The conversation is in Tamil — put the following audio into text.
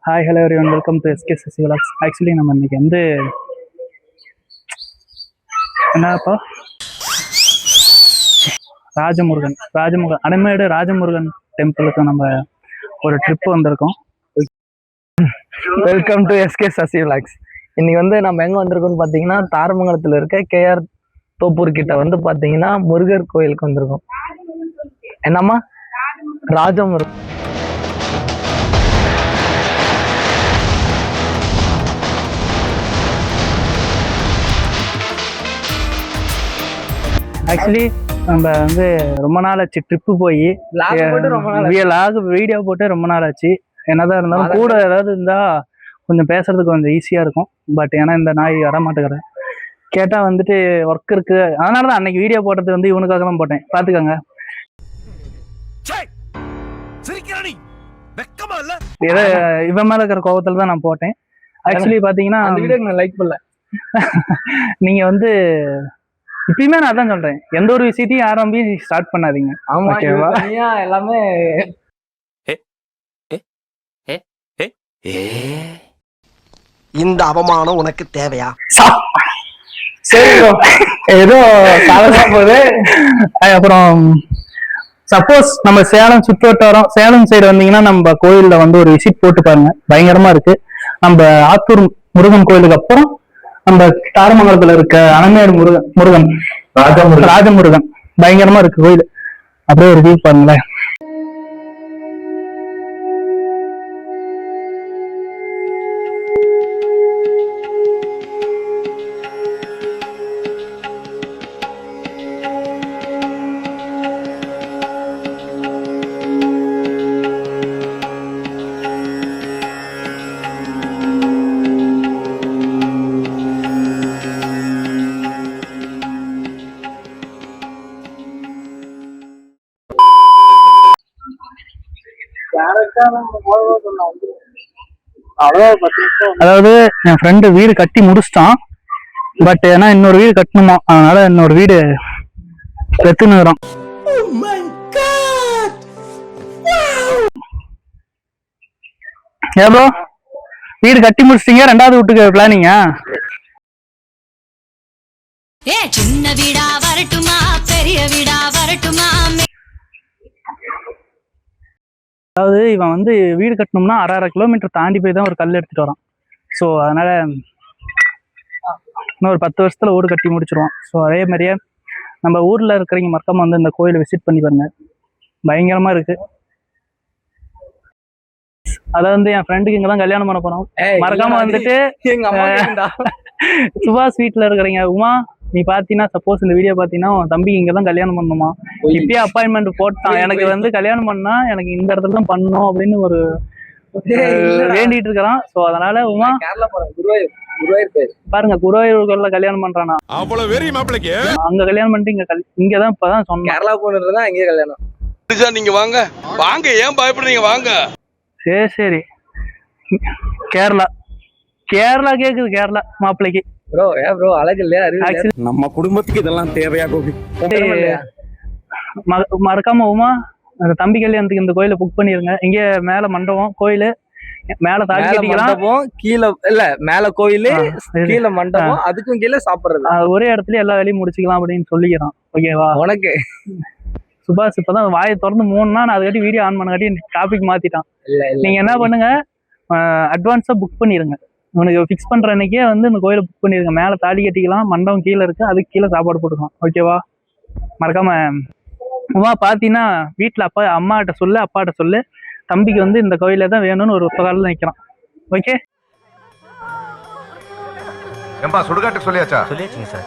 Hi hello everyone, welcome to SK Sasi vlogs. Actually நம்ம இன்னைக்கு வந்து என்னப்பா ராஜமுருகன் அடைமேடு ராஜமுருகன் டெம்பிளுக்கு நம்ம ஒரு ட்ரிப் வந்திருக்கோம். Welcome to SK Sasi vlogs. இன்னைக்கு வந்து நம்ம எங்க வந்திருக்கோம்னு பாத்தீங்கன்னா தாரமங்கலத்துல இருக்க கேஆர் தோப்பூர் கிட்ட வந்து பாத்தீங்கன்னா முருகர் கோயிலுக்கு வந்திருக்கோம். என்னம்மா ராஜமுருகன். ஆக்சுவலி நம்ம வந்து ரொம்ப நாள் ஆச்சு ட்ரிப்பு போய் வீடியோ போட்டு ரொம்ப நாள் ஆச்சு. என்னதான் இருந்தாலும் கூட ஏதாவது இருந்தா கொஞ்சம் பேசுறதுக்கு கொஞ்சம் ஈஸியா இருக்கும். பட் ஏன்னா இந்த நாய் வர மாட்டேங்கிறேன். கேட்டா வந்துட்டு ஒர்க் இருக்கு, அதனாலதான் அன்னைக்கு வீடியோ போட்டது வந்து இவனுக்காக தான் போட்டேன். பாத்துக்கோங்க. இவன் மேல இருக்கிற கோபத்துல தான் நான் போட்டேன். ஆக்சுவலி பாத்தீங்கன்னா லைக் பண்ணல. நீங்க வந்து இப்பயுமே நான் அதான் சொல்றேன், எந்த ஒரு விஷயத்தையும் ஆரம்பி ஸ்டார்ட் பண்ணாதீங்க. ஆமா, எல்லாமே இந்த அவமானம் உனக்கு தேவையா? சரி ஏதோ சாதனா போகுது. அப்புறம் சப்போஸ் நம்ம சேலம் சுற்று வட்டாரம் சேலம் சைடு வந்தீங்கன்னா நம்ம கோயில்ல வந்து ஒரு விசிட் போட்டு பாருங்க, பயங்கரமா இருக்கு. நம்ம ஆத்தூர் முருகன் கோயிலுக்கு அப்புறம் நம்ம தாரமங்கலத்துல இருக்க அடைமேடு முருகன் ராஜமுருகன் பயங்கரமா இருக்கு கோயில். அப்படியே ஒரு வியூ பாருங்களேன். அதாவது என் ஃப்ரெண்டு வீடு கட்டி முடிச்சிட்டான். பட் ஏன்னா இன்னொரு வீடு கட்டணுமா, அதனால இன்னொரு வீடு கத்துனுறான். ஏதோ வீடு கட்டி முடிச்சிட்டீங்க, ரெண்டாவது வீட்டுக்கு பிளானிங்கா? சின்ன வீடா வரட்டுமா பெரிய வீடா வரட்டுமா? அதாவது இவன் வந்து வீடு கட்டணும்னா 1/2 கிலோமீட்டர் தாண்டி போய் தான் ஒரு கல் எடுத்துட்டு வரான். ஸோ அதனால இன்னும் ஒரு 10 வருஷத்துல வீடு கட்டி முடிச்சிருவான். ஸோ அதே மாதிரியே நம்ம ஊர்ல இருக்கிறவங்க மறக்காம வந்து இந்த கோயிலை விசிட் பண்ணி பாருங்க, பயங்கரமா இருக்கு. அதை வந்து என் ஃப்ரெண்டுக்கு இங்கதான் கல்யாணம் பண்ண போறோம். மறக்காம வந்துட்டு சுபாஷ் வீட்டுல இருக்கிறீங்க உமா, நீ பாத்தீங்கன்னா சப்போஸ் இந்த வீடியோ பாத்தீங்கன்னா தம்பிக்கு இங்கதான் கல்யாணம் பண்ணணுமா, இப்பயே அப்பாயின்மெண்ட் போட்டான். எனக்கு வந்து கல்யாணம் பண்ணா எனக்கு இந்த இடத்துல தான் பண்ணணும் அப்படின்னு ஒரு வேண்டிட்டு இருக்கிறான். சோ அதனால உமா பாருங்க, குருவாயூர்ல கல்யாணம் பண்றானா, அங்க கல்யாணம் பண்ணிட்டு இங்கதான் இப்பதான் சொன்னேன். கேரளா போனதுதான் இங்கே கல்யாணம். நீங்க வாங்க வாங்க, ஏன் பயப்படுறீங்க? வாங்க. சரி சரி, கேரளா கேக்குது, கேரளா மாப்பிள்ளைக்கு. ப்ரோ ஏன் ப்ரோ அழகு இல்லையா? நம்ம குடும்பத்துக்கு இதெல்லாம் தேவையா கோபி? மறக்காம உமா அந்த தம்பி கல்யாணத்துக்கு இந்த கோயில புக் பண்ணிருங்க. இங்க மேல மண்டபம், கோயிலு மேல தாலி கட்டிக்கலாம், கீழே இல்ல மேல கோயிலு கீழே மண்டபம், அதுக்கும் கீழே சாப்பிடுறது, ஒரே இடத்துல எல்லா வேலையும் முடிச்சுக்கலாம் அப்படின்னு சொல்லிக்கிறான். ஓகேவா? உனக்கு சுபாஷ் இப்பதான் வாயை திறந்து 3 நாள் நான் அதுக்காட்டி வீடியோ ஆன் பண்ண டாபிக் மாத்திட்டான். நீங்க என்ன பண்ணுங்க, அட்வான்ஸா புக் பண்ணிருங்க. உனக்கு ஃபிக்ஸ் பண்ற அன்னைக்கே வந்து இந்த கோயிலை புக் பண்ணிருங்க. மேல தாலி கட்டிக்கலாம், மண்டபம் கீழே இருக்கு, அதுக்கு கீழே சாப்பாடு போட்டுக்கலாம். ஓகேவா? மறக்காம உமா பாத்தீங்கன்னா வீட்டுல அம்மாட்ட சொல்லு, அப்பாட்ட சொல்லு, தம்பிக்கு வந்து இந்த கோயில தான் வேணும்னு ஒரு புகாரில் நிற்கிறான். ஓகே, சுடுகாட்டுக்கு சொல்லியாச்சா? சொல்லியாச்சுங்க சார்.